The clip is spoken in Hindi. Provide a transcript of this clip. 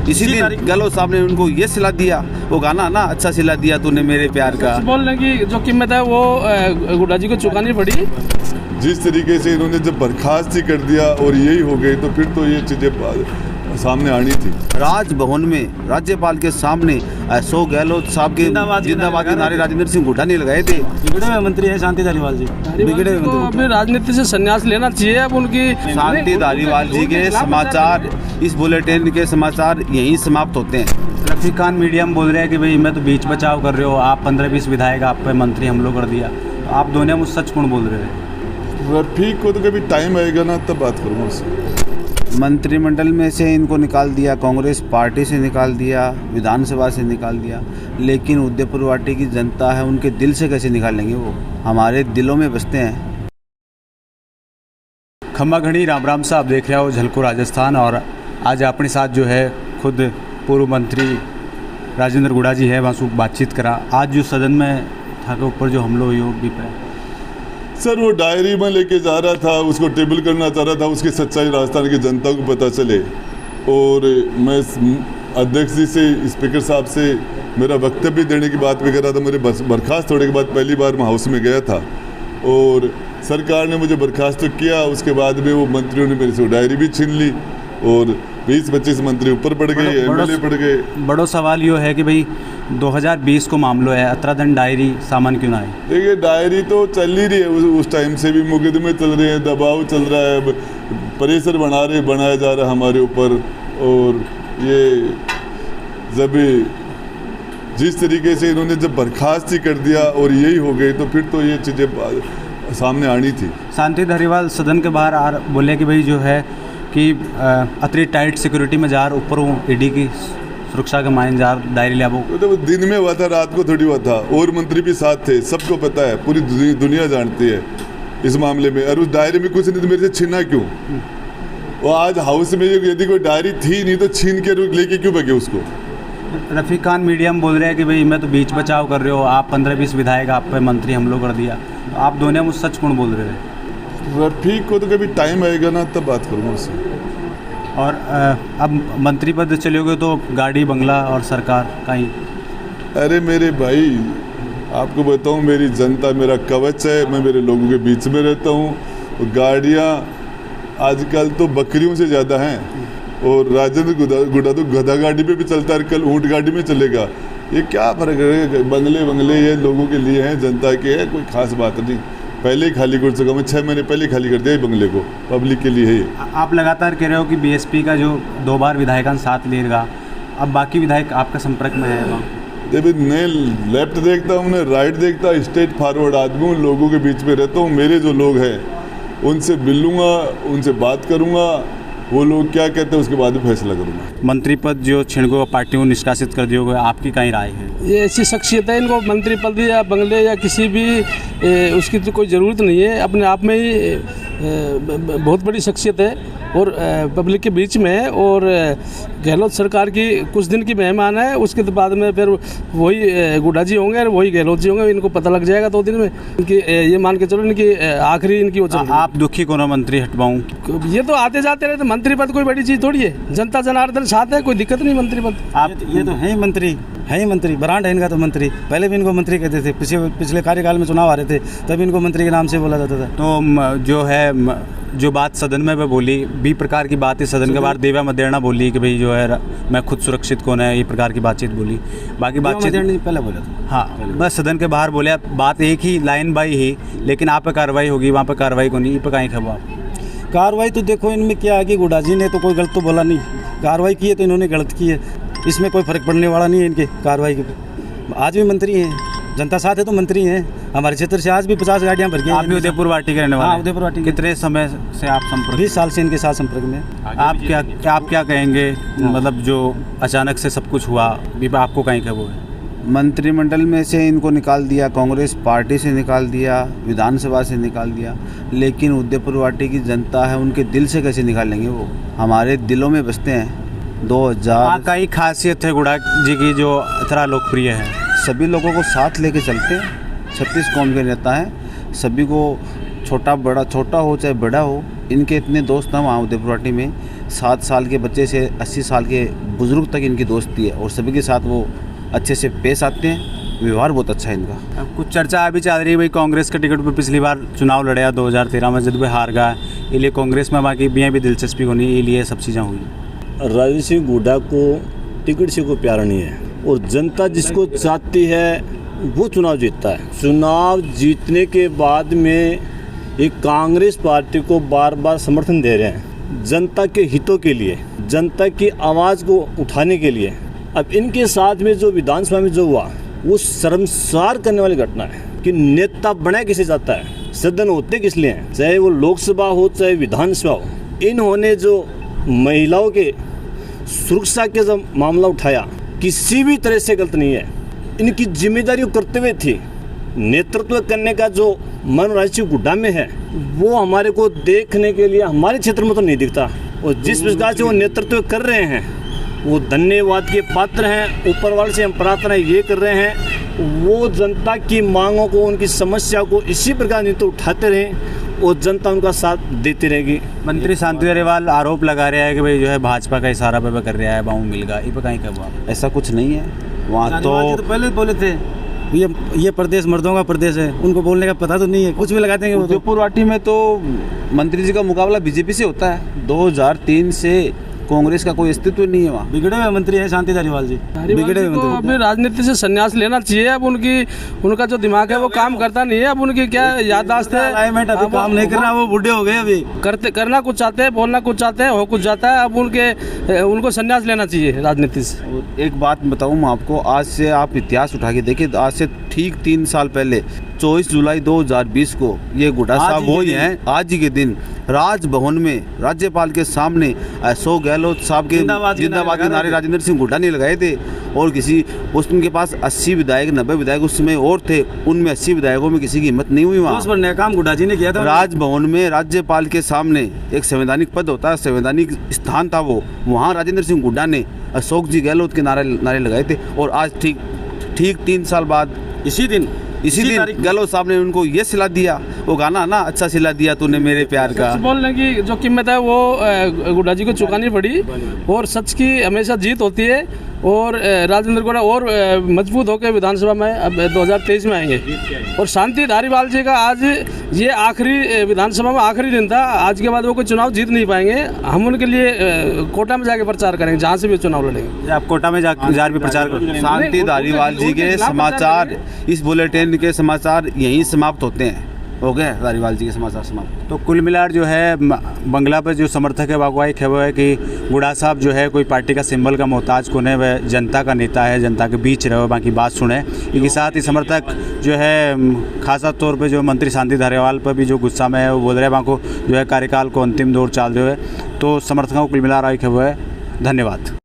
इसी दिन गहलोत साहब ने उनको ये सिला दिया, वो गाना ना, अच्छा सिला दिया तूने मेरे प्यार का। बोल रहे कि जो कीमत है वो गुड्डा जी को चुकानी पड़ी। जिस तरीके से इन्होंने जब बर्खास्त ही कर दिया और यही हो गए, तो फिर तो ये चीज़ें सामने आनी थी। राजभवन में राज्यपाल के सामने अशोक गहलोत साहब के जिंदाबाद के नारे राजेंद्र सिंह हुड्डा ने लगाए थे। बिगड़े हुए मंत्री है शांति धारीवाल जी, बिगड़े हुए मंत्री। अपनी राजनीति से संन्यास लेना चाहिए अब उनकी। शांति धारीवाल जी के समाचार, इस बुलेटिन के समाचार यहीं समाप्त होते हैं। रफीक खान मीडिया में बोल रहे हैं कि भाई मैं तो बीच बचाव कर रहे हो, आप 15-20 विधायक आप पे मंत्री हम लोग कर दिया, तो आप दोनों मुझ सच कौन बोल रहे हैं? रफीक को तो कभी टाइम आएगा ना तब बात करूँगा उससे। मंत्रिमंडल में से इनको निकाल दिया, कांग्रेस पार्टी से निकाल दिया, विधानसभा से निकाल दिया, लेकिन उदयपुर वाटी की जनता है, उनके दिल से कैसे निकालेंगे? वो हमारे दिलों में बसते हैं। खम्मा घड़ी राम राम साहब देख रहे हो झलको राजस्थान, और आज अपने साथ जो है खुद पूर्व मंत्री राजेंद्र गुड़ा जी है, वहाँ बातचीत करा। आज जो सदन में था के ऊपर जो हमला हुई भी पे सर, वो डायरी में लेके जा रहा था, उसको टेबल करना चाह रहा था, उसकी सच्चाई राजस्थान की जनता को पता चले। और मैं अध्यक्ष जी से, स्पीकर साहब से मेरा वक्तव्य देने की बात भी कर रहा था। मेरे बर्खास्त होने के बाद पहली बार मैं हाउस में गया था और सरकार ने मुझे बर्खास्त तो किया। उसके बाद में वो मंत्रियों ने मेरे से डायरी भी छीन ली और 20-25 मंत्री ऊपर पड़ गए, एमएलए पड़ गए। बड़ो सवाल ये है कि भाई 2020 को मामलो है, अतराधन डायरी सामान क्यों ना है? देखिए, डायरी तो चल ही रही है, उस टाइम से भी मुकदमे चल रहे हैं, दबाव चल रहा है, प्रेशर बनाया जा रहा है हमारे ऊपर। और ये जब जिस तरीके से इन्होंने जब बर्खास्त ही कर दिया और यही हो गए, तो फिर तो ये चीज़ें सामने आनी थी। शांति धारीवाल सदन के बाहर बोले कि भाई जो है कि अतरी टाइट सिक्योरिटी में जा रहा, ऊपर वो ईडी की सुरक्षा के मायने जा डायरी लिया। वो तो दिन में हुआ था, रात को थोड़ी हुआ था, और मंत्री भी साथ थे, सबको पता है, पूरी दुनिया जानती है इस मामले में। और उस डायरी में कुछ नहीं तो मेरे से छीना क्यों? वो आज हाउस में यदि कोई डायरी थी नहीं तो छीन के लेके क्यों भागे उसको? रफीक खान मीडिया में बोल रहे हैं कि भाई मैं तो बीच बचाव कर रहे हो, आप 15-20 विधायक आप पे मंत्री हम लोग कर दिया, तो आप दोनों मुझ सच कौन बोल रहे हैं? रफीक को तो कभी टाइम आएगा ना तब बात करूँगा उससे। और अब मंत्री पद चलोगे तो गाड़ी बंगला और सरकार कहीं? अरे मेरे भाई, आपको बताऊं, मेरी जनता मेरा कवच है, मैं मेरे लोगों के बीच में रहता हूं। गाड़ियां आजकल तो बकरियों से ज़्यादा हैं, और राजेंद्र गुड़ा तो गधा गाड़ी पे भी चलता है, कल ऊँट गाड़ी में चलेगा। ये क्या फर्क है? बंगले ये लोगों के लिए हैं, जनता के है, कोई खास बात नहीं। पहले ही खाली कर चुका मैं, 6 महीने पहले खाली कर दिया बंगले को, पब्लिक के लिए है। आप लगातार कह रहे हो कि बीएसपी का जो 2 बार विधायकान साथ लेगा, अब बाकी विधायक आपके संपर्क में है वहाँ? देखिए, मैं लेफ्ट देखता हूँ, मैं राइट देखता हूँ, स्ट्रेट फॉरवर्ड आदमी हूँ, लोगों के बीच में रहता हूँ। मेरे जो लोग हैं उनसे मिलूँगा, उनसे बात करूँगा, वो लोग क्या कहते हैं उसके बाद में फैसला करूँगा। मंत्री पद जो छिड़को पार्टी को निष्कासित कर दिया होगा, आपकी कहीं राय है? ये ऐसी शख्सियत है, इनको मंत्री पद या बंगले या किसी भी उसकी तो कोई ज़रूरत नहीं है। अपने आप में ही बहुत बड़ी शख्सियत है और पब्लिक के बीच में है, और गहलोत सरकार की कुछ दिन की मेहमान है। उसके बाद में फिर वही गुड्डा जी होंगे और वही गहलोत जी होंगे, इनको पता लग जाएगा 2 दिन में। इनकी ये मान के चलो इनकी आखिरी इनकी वो चल। आप दुखी कौन हो मंत्री हटवाऊँ? ये तो आते जाते रहते, मंत्री पद कोई बड़ी चीज़ थोड़ी है, जनता जनार्दन साथ है, कोई दिक्कत नहीं मंत्री पद। आप ये तो है ही मंत्री, है ही मंत्री, ब्रांड है इनका तो मंत्री। पहले भी इनको मंत्री कहते थे, पिछले कार्यकाल में चुनाव आ रहे थे तब इनको मंत्री के नाम से बोला जाता था। तो जो है जो बात सदन में मैं बोली, 20 प्रकार की बात है सदन के बाहर देवा मदेरना बोली कि भाई जो है मैं खुद सुरक्षित कौन है, ये प्रकार की बातचीत बोली। बाकी बातचीत पहले बोला था, हाँ, बस सदन के बाहर बोले, बात एक ही लाइन बाई ही, लेकिन आप पे कार्रवाई होगी, वहाँ पे कार्रवाई को नहीं, ये पे कहीं खबो आप? कार्रवाई तो देखो इनमें क्या है कि गुड्डा जी ने तो कोई गलत तो बोला नहीं, कार्रवाई की है तो इन्होंने गलत की है, इसमें कोई फर्क पड़ने वाला नहीं है इनके कार्रवाई के। आज भी मंत्री हैं, जनता साथ है तो मंत्री हैं। हमारे क्षेत्र से आज भी 50 गाड़ियाँ भर गई। आप भी उदयपुर वाटी के रहने वाले? हाँ, उदयपुर वाटी। कितने समय से आप संपर्क? 20 साल से इनके साथ संपर्क में। आप क्या कहेंगे, मतलब जो अचानक से सब कुछ हुआ, आपको कहीं का वो है? मंत्रिमंडल में से इनको निकाल दिया, कांग्रेस पार्टी से निकाल दिया, विधानसभा से निकाल दिया, लेकिन उदयपुर वाटी की जनता है, उनके दिल से कैसे निकालेंगे? वो हमारे दिलों में बसते हैं। 2000 का ही खासियत है गुड़ा जी की जो इतना लोकप्रिय है, सभी लोगों को साथ लेके चलते हैं। 36 कौम के नेता हैं, सभी को छोटा हो चाहे बड़ा हो, इनके इतने दोस्त हैं वहाँ उदयपुर वाटी में 7 साल के बच्चे से 80 साल के बुज़ुर्ग तक इनकी दोस्ती है और सभी के साथ वो अच्छे से पेश आते हैं। व्यवहार बहुत अच्छा है इनका। अब कुछ चर्चा अभी चल रही है भाई, कांग्रेस के टिकट पर पिछली बार चुनाव लड़ा 2013 में, जब भी हार गया, इसलिए कांग्रेस में बाकी भी दिलचस्पी होनी, इसलिए सब चीज़ें हुई। राजेंद्र सिंह हुड्डा को टिकट से कोई प्यारा नहीं है और जनता जिसको चाहती है वो चुनाव जीतता है। चुनाव जीतने के बाद में ये कांग्रेस पार्टी को बार बार समर्थन दे रहे हैं जनता के हितों के लिए, जनता की आवाज़ को उठाने के लिए। अब इनके साथ में जो विधानसभा में जो हुआ वो शर्मसार करने वाली घटना है कि नेता बनाया किसे जाता है, सदन होते किस लिए हैं, चाहे वो लोकसभा हो चाहे विधानसभा हो। इन्होंने जो महिलाओं के सुरक्षा के जब मामला उठाया, किसी भी तरह से गलत नहीं है, इनकी जिम्मेदारी करते हुए थी। नेतृत्व करने का जो मन राजेंद्र सिंह हुड्डा में है वो हमारे को देखने के लिए हमारे क्षेत्र में तो नहीं दिखता, और जिस प्रकार से वो नेतृत्व कर रहे हैं वो धन्यवाद के पात्र हैं। ऊपर वाले से हम प्रार्थना ये कर रहे हैं वो जनता की मांगों को, उनकी समस्या को इसी प्रकार नहीं तो उठाते रहें और जनता उनका साथ देती रहेगी। मंत्री शांति धारीवाल आरोप लगा रहा है कि भाई जो है भाजपा का इशारा पे कर रहा है, बाहू मिलगा, ये पे कहीं कब हुआ? ऐसा कुछ नहीं है वहाँ तो पहले बोले थे ये प्रदेश मर्दों का प्रदेश है, उनको बोलने का पता तो नहीं है, कुछ भी लगा देंगे। उदयपुर वाटी में तो मंत्री जी का मुकाबला बीजेपी से होता है। 2003 से कांग्रेस का कोई अस्तित्व नहीं है वहाँ। बिगड़े हुए मंत्री है शांति धारीवाल जी, बिगड़े हुए मंत्री। अपनी राजनीति से संन्यास लेना चाहिए। अब उनका जो दिमाग है वो काम करता नहीं है। अब उनकी क्या याददाश्त है, अलाइनमेंट अभी काम नहीं कर रहा, वो बूढ़े हो गए अभी। करना कुछ चाहते हैं, बोलना कुछ चाहते हैं, हो कुछ जाता है। अब उनको संन्यास लेना चाहिए राजनीति से। एक बात बताऊँ मैं आपको, आज से आप इतिहास उठा के देखिए, आज से ठीक 3 साल पहले 24 जुलाई 2020 को ये हुड्डा साहब वही हैं, आज ही के दिन राजभवन में राज्यपाल के सामने अशोक गहलोत साहब के जिंदाबाद के नारे राजेंद्र सिंह हुड्डा ने लगाए थे। और उनके पास 80 विधायक 90 विधायक उस समय और थे, उनमें 80 विधायकों में किसी की हिम्मत नहीं हुई वहाँ। उस पर नया काम हुड्डा जी ने किया था। राजभवन में राज्यपाल के सामने एक संवैधानिक पद होता है, संवैधानिक स्थान था वो, वहाँ राजेंद्र सिंह हुड्डा ने अशोक जी गहलोत के नारे लगाए थे। और आज ठीक 3 साल बाद इसी दिन गहलोत साहब ने उनको ये सिला दिया, वो गाना ना, अच्छा सिला दिया तूने मेरे प्यार का। बोलने की जो कीमत है वो हुड्डा जी को चुकानी पड़ी, और सच की हमेशा जीत होती है। और राजेंद्र गौड़ा और मजबूत होकर विधानसभा में अब 2023 में आएंगे। और शांति धारीवाल जी का आज ये आखिरी विधानसभा में आखिरी दिन था, आज के बाद वो कोई चुनाव जीत नहीं पाएंगे। हम उनके लिए कोटा में जाके प्रचार करेंगे, जहाँ से भी चुनाव लड़ेंगे। आप कोटा में जाकर भी प्रचार करें। शांति धारीवाल जी के समाचार, इस बुलेटिन के समाचार यहीं समाप्त होते हैं। हो गए धारीवाल जी के समाचार समाप्त। तो कुल मिलाकर जो है बंगला पर जो समर्थक है वाकई खबर है कि हुड्डा साहब जो है कोई पार्टी का सिंबल का मोहताज कौन है, वह जनता का नेता है, जनता के बीच रहे, बाकी बात सुने। इसी साथ ही समर्थक जो है खासा तौर पे जो मंत्री शांति धारीवाल पर भी जो गुस्सा में है वो बोल रहे हैं वहाँ को जो है कार्यकाल को अंतिम दौर चाल दो है। तो समर्थकों को कुल मिला रहा खबर है। धन्यवाद।